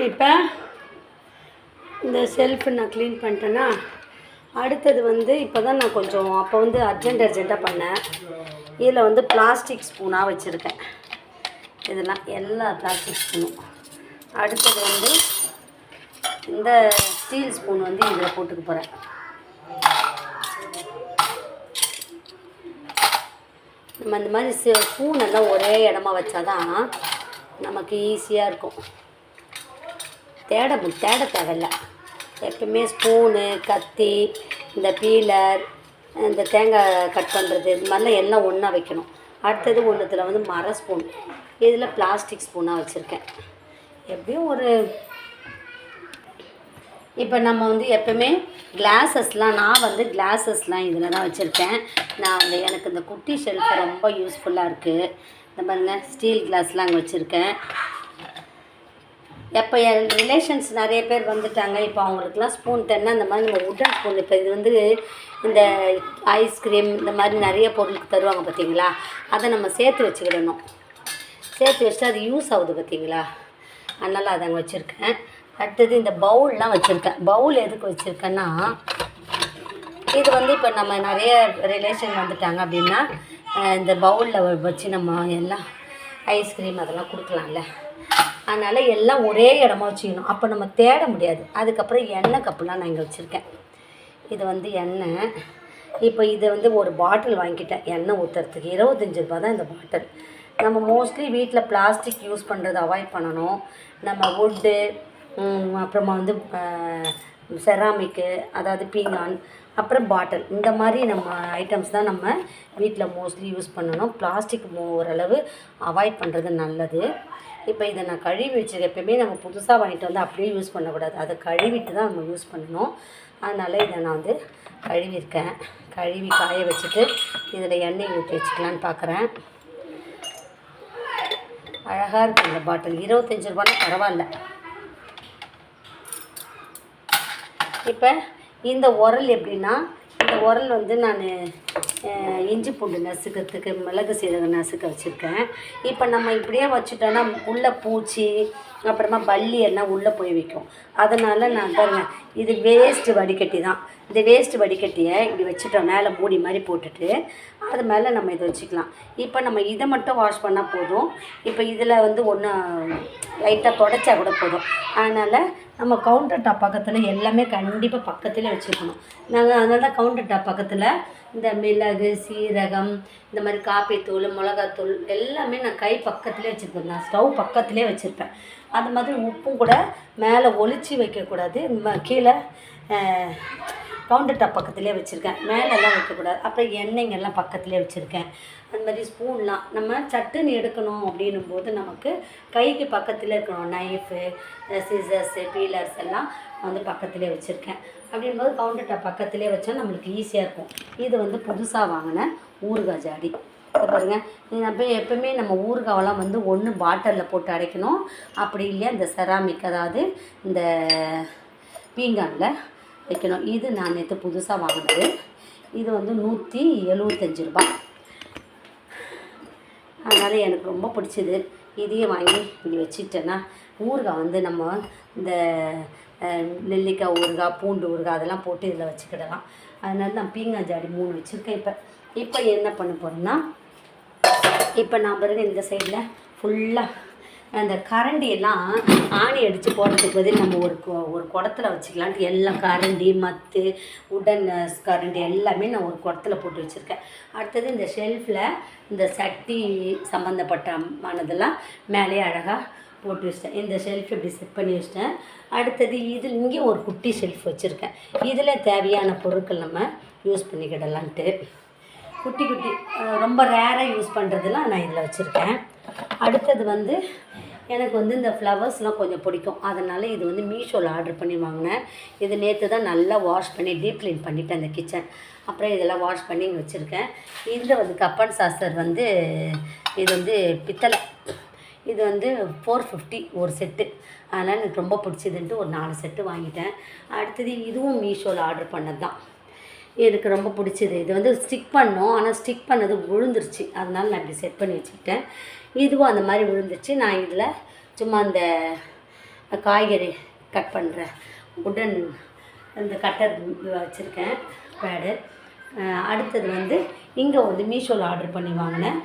இப்போ இந்த ஷெல்ஃபு நான் க்ளீன் பண்ணிட்டேன்னா அடுத்தது வந்து இப்போ தான் நான் கொஞ்சம் அப்போ வந்து அர்ஜெண்ட்டாக பண்ணேன். இதில் வந்து பிளாஸ்டிக் ஸ்பூனாக வச்சுருக்கேன். இதெல்லாம் எல்லா பிளாஸ்டிக் ஸ்பூனும். அடுத்தது வந்து இந்த ஸ்டீல் ஸ்பூன் வந்து இதில் போட்டுக்க போகிறேன். நம்ம இந்த மாதிரி ஸ்பூன் எல்லாம் ஒரே இடமா வச்சாதான் நமக்கு ஈஸியாக இருக்கும். தேட தேவையில்லை. எப்பவுமே ஸ்பூனு, கத்தி, இந்த பீலர், இந்த தேங்காய் கட் பண்ணுறது இது மாதிரிலாம் எல்லாம் ஒன்றா வைக்கணும். அடுத்தது ஒன்றுத்தில் வந்து மர ஸ்பூன், இதில் பிளாஸ்டிக் ஸ்பூனாக வச்சுருக்கேன். எப்படியும் ஒரு இப்போ நம்ம வந்து எப்போவுமே கிளாஸஸ்லாம் நான் வந்து கிளாஸஸ்லாம் இதில் தான் வச்சுருக்கேன். நான் வந்து எனக்கு இந்த குட்டி ஷெல்ஃபு ரொம்ப யூஸ்ஃபுல்லாக இருக்குது. இந்த பாருங்க ஸ்டீல் கிளாஸ்லாம் அங்கே வச்சுருக்கேன். எப்போ என் ரிலேஷன்ஸ் நிறைய பேர் வந்துட்டாங்க. இப்போ அவங்களுக்குலாம் ஸ்பூன் தரேன்னா இந்த மாதிரி நம்ம உட்டன் ஸ்பூன், இப்போ இது வந்து இந்த ஐஸ்கிரீம் இந்த மாதிரி நிறைய பொருளுக்கு தருவாங்க பார்த்தீங்களா, அதை நம்ம சேர்த்து வச்சுக்கிடணும். சேர்த்து வச்சுட்டு அது யூஸ் ஆகுது பார்த்தீங்களா, அதனால் அதை அங்கே வச்சுருக்கேன். அடுத்தது இந்த பவுல்லாம் வச்சுருக்கேன். பவுல் எதுக்கு வச்சுருக்கேன்னா, இது வந்து இப்போ நம்ம நிறைய ரிலேஷன் வந்துட்டாங்க அப்படின்னா இந்த பவுலில் வச்சு நம்ம எல்லாம் ஐஸ்கிரீம் அதெல்லாம் கொடுக்கலாம்ல, அதனால் எல்லாம் ஒரே இடமா வச்சுக்கணும். அப்போ நம்ம தேட முடியாது. அதுக்கப்புறம் எண்ணெய் கப்புலாம் நான் இங்கே வச்சுருக்கேன். இது வந்து எண்ணெய். இப்போ இதை வந்து ஒரு பாட்டில் வாங்கிக்கிட்டேன் எண்ணெய் ஊற்றுறதுக்கு. 25 ரூபா தான் இந்த பாட்டில். நம்ம மோஸ்ட்லி வீட்டில் பிளாஸ்டிக் யூஸ் பண்ணுறது அவாய்ட் பண்ணணும். நம்ம வுட்டு, அப்புறமா வந்து செராமிக்கு, அதாவது பீங்கான், அப்புறம் பாட்டில், இந்த மாதிரி நம்ம ஐட்டம்ஸ் தான் நம்ம வீட்டில் மோஸ்ட்லி யூஸ் பண்ணணும். பிளாஸ்டிக் ஓரளவு அவாய்ட் பண்ணுறது நல்லது. இப்போ இதை நான் கழுவி வச்சுருக்கேன். எப்போயுமே நம்ம புதுசாக வாங்கிட்டு வந்து அப்படியே யூஸ் பண்ணக்கூடாது, அதை கழுவிட்டு தான் நம்ம யூஸ் பண்ணணும். அதனால் இதை நான் வந்து கழுவிருக்கேன். கழுவி காய வச்சுட்டு இதில் எண்ணெய் ஊற்றி வச்சுக்கலான்னு பார்க்குறேன். அழகாக இருக்குது இந்த பாட்டில். 25 ரூபான்னா பரவாயில்ல. இப்போ இந்த உரல் எப்படின்னா, இந்த உரல் வந்து நான் இஞ்சி பூண்டு நசுக்கிறதுக்கு, மிளகு சீரகம் நசுக்க வச்சுருக்கேன். இப்போ நம்ம இப்படியே வச்சுட்டோன்னா உள்ளே பூச்சி அப்புறமா பல்லி எல்லாம் உள்ளே போய் வைக்கும். அதனால் நான் பாருங்க, இது வேஸ்ட்டு வடிகட்டி தான். இந்த வேஸ்ட்டு வடிகட்டியை இப்படி வச்சுட்டோம், மேலே மூடி மாதிரி போட்டுட்டு அது மேலே நம்ம இதை வச்சுக்கலாம். இப்போ நம்ம இதை மட்டும் வாஷ் பண்ணால் போதும். இப்போ இதில் வந்து ஒன்று லைட்டாக தொடச்சா கூட போதும். அதனால் நம்ம கவுண்டர் டாப் பக்கத்தில் எல்லாமே கண்டிப்பாக பக்கத்துலேயே வச்சுக்கணும். நாங்கள் அதனால தான் கவுண்டர் டாப் பக்கத்தில் இந்த மிளகு, சீரகம், இந்த மாதிரி காப்பித்தூள், மிளகாத்தூள் எல்லாமே நான் கை பக்கத்துலேயே வச்சுருப்பேன். நான் ஸ்டவ் பக்கத்துலேயே வச்சுருப்பேன். அது மாதிரி உப்பும் கூட மேலே ஒளிச்சு வைக்கக்கூடாது. கீழே கவுண்டர் டாப் பக்கத்துலேயே வச்சுருக்கேன். மேலெல்லாம் வைக்கக்கூடாது. அப்புறம் எண்ணெய்ங்கெல்லாம் பக்கத்துலேயே வச்சுருக்கேன். அந்த மாதிரி ஸ்பூன்லாம் நம்ம சட்டுன்னு எடுக்கணும் அப்படின்னும் போது நமக்கு கைக்கு பக்கத்தில் இருக்கணும். நைஃபு, சிசர்ஸு, பீலர்ஸ் எல்லாம் வந்து பக்கத்துலேயே வச்சுருக்கேன். அப்படின்போது கவுண்டர் டாப் பக்கத்துலேயே வச்சா நம்மளுக்கு ஈஸியாக இருக்கும். இது வந்து புதுசாக வாங்கின ஊறுகாய் ஜாடி. பாருங்கள், நம்ம எப்போவுமே நம்ம ஊறுகாவெல்லாம் வந்து ஒன்று பாட்டிலில் போட்டு அடைக்கணும், அப்படி இல்லையா இந்த செராமிக், அதாவது இந்த பீங்கானில் வைக்கணும். இது நான் நேற்று புதுசாக வாங்கினது. இது வந்து 175 ரூபா. அதனால் எனக்கு ரொம்ப பிடிச்சிது. இதையே வாங்கி இப்படி வச்சுட்டேன்னா ஊறுகாய் வந்து நம்ம இந்த நெல்லிக்காய் ஊறுகாய், பூண்டு ஊறுகாய் அதெல்லாம் போட்டு இதில் வச்சுக்கிடலாம். அதனால நான் பீங்கான் ஜாடி 3 வச்சுருக்கேன். இப்போ என்ன பண்ண போகிறேன்னா, இப்போ நான் பிறகு இந்த சைடில் ஃபுல்லாக அந்த கரண்டியெல்லாம் ஆணி அடித்து போடுறதுக்கு பதில் நம்ம ஒரு குடத்துல வச்சுக்கலான்ட்டு எல்லாம் கரண்டி, மத்து, உடன் கரண்டி எல்லாமே நான் ஒரு குடத்துல போட்டு வச்சுருக்கேன். அடுத்தது இந்த ஷெல்ஃபில் இந்த சட்டி சம்மந்தப்பட்டமானதெல்லாம் மேலே அழகாக போட்டு வச்சிட்டேன். இந்த ஷெல்ஃப் இப்படி செட் பண்ணி வச்சிட்டேன். அடுத்தது இதில் இங்கே ஒரு குட்டி ஷெல்ஃப் வச்சுருக்கேன். இதில் தேவையான பொருட்கள் நம்ம யூஸ் பண்ணிக்கிடலான்ட்டு குட்டி குட்டி ரொம்ப ரேராக யூஸ் பண்ணுறதுலாம் நான் இதில் வச்சுருக்கேன். அடுத்தது வந்து எனக்கு வந்து இந்த ஃப்ளவர்ஸ்லாம் கொஞ்சம் பிடிக்கும். அதனால் இது வந்து மீஷோவில் ஆர்டர் பண்ணி வாங்கினேன். இது நேற்று தான் நல்லா வாஷ் பண்ணி டீப் க்ளீன் பண்ணிவிட்டேன் அந்த கிச்சன். அப்புறம் இதெல்லாம் வாஷ் பண்ணி இங்கே வச்சுருக்கேன். இதில் வந்து கப்பன் சாசர் வந்து இது வந்து பித்தளை. இது வந்து 450 ஒரு செட்டு. அதனால் எனக்கு ரொம்ப பிடிச்சதுன்ட்டு ஒரு 4 செட்டு வாங்கிட்டேன். அடுத்தது இதுவும் மீஷோவில் ஆர்டர் பண்ணது தான். எனக்கு ரொம்ப பிடிச்சது. இது வந்து ஸ்டிக் பண்ணோம், ஆனால் ஸ்டிக் பண்ணது விழுந்துருச்சு. அதனால் நான் இப்படி செட் பண்ணி வச்சுக்கிட்டேன். இதுவும் அந்த மாதிரி விழுந்துருச்சு. நான் இதில் சும்மா அந்த காய்கறி கட் பண்ணுற உடன் இந்த கட்டர் வச்சுருக்கேன் பேடு. அடுத்தது வந்து இங்கே வந்து மீஷோவில் ஆர்டர் பண்ணி வாங்கினேன்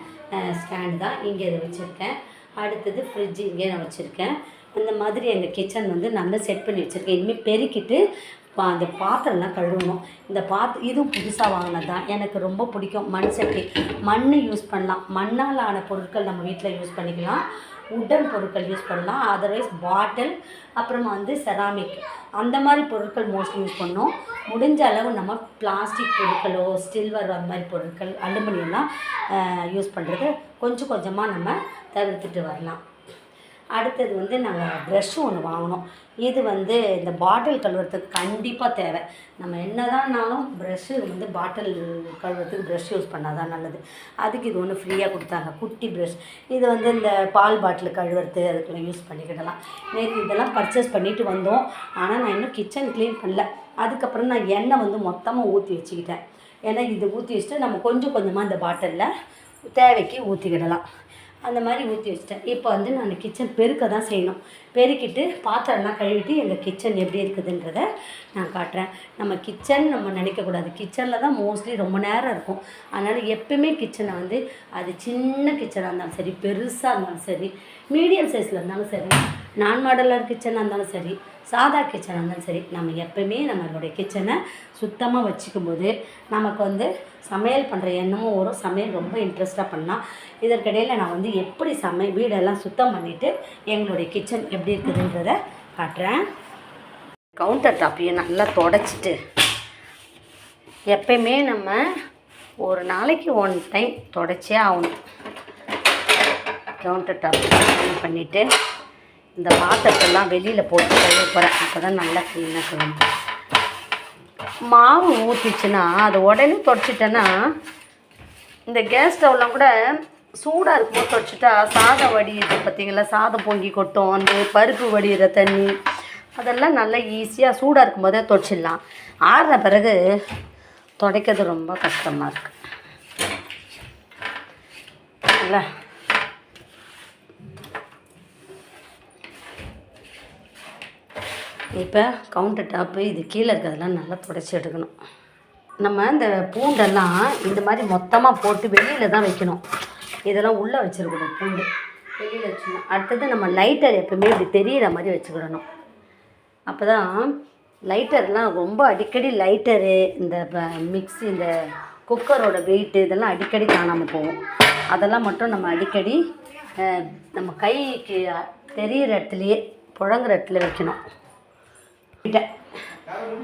ஸ்டாண்டு தான். இங்கே இதை வச்சுருக்கேன். அடுத்தது ஃப்ரிட்ஜு இங்கே நான் வச்சுருக்கேன். அந்த மாதிரி எங்கள் கிச்சன் வந்து நல்லா செட் பண்ணி வச்சுருக்கேன். இனிமேல் பெருக்கிட்டு அந்த பாத்திரம்லாம் கழுவணும். இந்த இதுவும் புதுசாக வாங்கினது தான். எனக்கு ரொம்ப பிடிக்கும். மண் சட்டி, மண் யூஸ் பண்ணலாம். மண்ணால் ஆன பொருட்கள் நம்ம வீட்டில் யூஸ் பண்ணிக்கலாம். உட்டன் பொருட்கள் யூஸ் பண்ணலாம். அதர்வைஸ் பாட்டில், அப்புறமா வந்து செராமிக், அந்த மாதிரி பொருட்கள் மோஸ்ட்லி யூஸ் பண்ணோம். முடிஞ்ச அளவு நம்ம பிளாஸ்டிக் பொருட்களோ சில்வர் அந்த மாதிரி பொருட்கள் அலுமினியம்லாம் யூஸ் பண்ணுறது கொஞ்சம் கொஞ்சமாக நம்ம தவிர்த்துட்டு வரலாம். அடுத்தது வந்து நாங்கள் ப்ரெஷ்ஷு ஒன்று வாங்கினோம். இது வந்து இந்த பாட்டில் கழுவுறதுக்கு கண்டிப்பாக தேவை. நம்ம என்ன தான்னாலும் ப்ரெஷ்ஷு வந்து பாட்டில் கழுவுறதுக்கு ப்ரெஷ் யூஸ் பண்ணால் தான் நல்லது. அதுக்கு இது ஒன்று ஃப்ரீயாக கொடுத்தாங்க, குட்டி ப்ரெஷ். இது வந்து இந்த பால் பாட்டில் கழுவுறது அதுக்குள்ளே யூஸ் பண்ணிக்கிடலாம். நேற்று இதெல்லாம் பர்ச்சேஸ் பண்ணிவிட்டு வந்தோம். ஆனால் நான் இன்னும் கிச்சன் க்ளீன் பண்ணல. அதுக்கப்புறம் நான் எண்ணெய் வந்து மொத்தமாக ஊற்றி வச்சுக்கிட்டேன். ஏன்னா இது ஊற்றி வச்சுட்டு நம்ம கொஞ்சம் கொஞ்சமாக இந்த பாட்டிலில் தேவைக்கு ஊற்றிக்கிடலாம். அந்த மாதிரி ஊற்றி வச்சிட்டேன். இப்போ வந்து நான் கிச்சன் பெருக்க தான் செய்யணும். பெருக்கிட்டு பாத்திரம்லாம் கழுவிட்டு எங்கள் கிச்சன் எப்படி இருக்குதுன்றதை நான் காட்டுறேன். நம்ம கிச்சன் நம்ம நினைக்கக்கூடாது, கிச்சனில் தான் மோஸ்ட்லி ரொம்ப நேரம் இருக்கும். அதனால் எப்பவுமே கிச்சனை வந்து அது சின்ன கிச்சனாக இருந்தாலும் சரி, பெருசாக இருந்தாலும் சரி, மீடியம் சைஸில் இருந்தாலும் சரி, நான் மாடலர் கிச்சனாக இருந்தாலும் சரி, சாதா கிச்சனாக இருந்தாலும் சரி, நம்ம எப்பவுமே நம்மளுடைய கிச்சனை சுத்தமாக வச்சுக்கும் போது நமக்கு வந்து சமையல் பண்ணுற எண்ணமும் வரும். சமையல் ரொம்ப இன்ட்ரெஸ்ட்டாக பண்ணலாம். இதற்கிடையில் நான் வந்து எப்படி வீடெல்லாம் சுத்தம் பண்ணிவிட்டு எங்களுடைய கிச்சன் எப்படி இருக்குதுன்றதை காட்டுறேன். கவுண்டர் டாப்பையும் நல்லா தொடச்சிட்டு எப்பயுமே நம்ம ஒரு நாளைக்கு 1 டைம் தொடச்சே ஆகணும். கவுண்டர் டாப் க்ளீன் பண்ணிவிட்டு இந்த பாத்திரத்தெல்லாம் வெளியில் போட்டு கழுவ போகிறேன். அப்போ தான் நல்லா க்ளீனாக கழுவணும். மாவு ஊற்றிச்சுன்னா அது உடனே தொடச்சிட்டேன்னா, இந்த கேஸ் ஸ்டவ்லாம் கூட சூடாக இருக்கும்போது தொடச்சிட்டா சாதம் வடியுது பார்த்திங்களா, சாதம் பொங்கி கொட்டும், அந்த பருப்பு வடிகிற தண்ணி அதெல்லாம் நல்லா ஈஸியாக சூடாக இருக்கும்போதே தொடச்சிடலாம். ஆறுன பிறகு துடைக்கிறது ரொம்ப கஷ்டமாக இருக்குது இல்லை. இப்போ கவுண்டர் டாப்பு இது கீழே இருக்கிறதெல்லாம் நல்லா துடைச்சி எடுக்கணும். நம்ம இந்த பூண்டெல்லாம் இந்த மாதிரி மொத்தமாக போட்டு வெளியில் தான் வைக்கணும். இதெல்லாம் உள்ளே வச்சுருக்கணும். பூண்டு வெளியில் வச்சுக்கணும். அடுத்தது நம்ம லைட்டர் எப்பவுமே இப்படி தெரிகிற மாதிரி வச்சுக்கிடணும். அப்போ தான் லைட்டர்லாம் ரொம்ப அடிக்கடி லைட்டரு, இந்த மிக்ஸி, இந்த குக்கரோட வெயிட்டு இதெல்லாம் அடிக்கடி காணாமல் போகும். அதெல்லாம் மட்டும் நம்ம அடிக்கடி நம்ம கைக்கு தெரிகிற இடத்துலையே புழங்குற இடத்துல வைக்கணும்.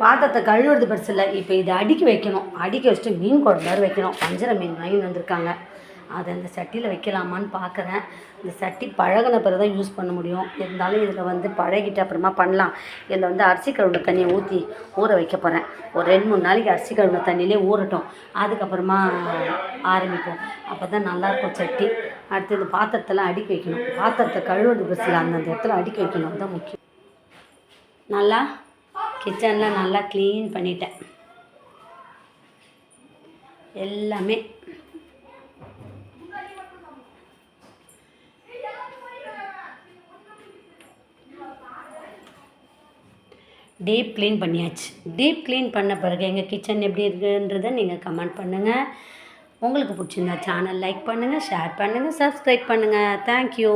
பாத்திரத்தை கழுவுறது பெருசு இல்லை. இப்போ இதை அடுக்கி வைக்கணும். அடுக்கி வச்சுட்டு மீன் குழம்பாரு வைக்கணும். வஞ்சர மீன் வாங்கி வந்திருக்காங்க. அதை இந்த சட்டியில் வைக்கலாமான்னு பார்க்குறேன். இந்த சட்டி பழகின பிறகு தான் யூஸ் பண்ண முடியும். இருந்தாலும் இதில் வந்து பழகிட்டு அப்புறமா பண்ணலாம். இதில் வந்து அரிசி கழுவுன தண்ணியை ஊற வைக்க போகிறேன். ஒரு 2-3 நாளைக்கு அரிசி கழுவுன தண்ணியிலே ஊறட்டும். அதுக்கப்புறமா ஆரம்பிப்போம். அப்போ தான் நல்லாயிருக்கும் சட்டி. அடுத்து இந்த பாத்திரத்தெல்லாம் அடுக்கி வைக்கணும். பாத்திரத்தை கழுவுறது பெருசு, அந்தந்த இடத்துல அடுக்கி வைக்கணும். அதுதான் முக்கியம். நல்லா கிச்சனில் நல்லா க்ளீன் பண்ணிட்டேன் எல்லாமே. டீப் க்ளீன் பண்ணியாச்சு. டீப் க்ளீன் பண்ண பிறகு எங்கள் கிச்சன் எப்படி இருக்குன்றதை நீங்கள் கமெண்ட் பண்ணுங்கள். உங்களுக்கு பிடிச்சிருந்தா சேனல் லைக் பண்ணுங்கள், ஷேர் பண்ணுங்கள், சப்ஸ்கிரைப் பண்ணுங்கள். தேங்க்யூ.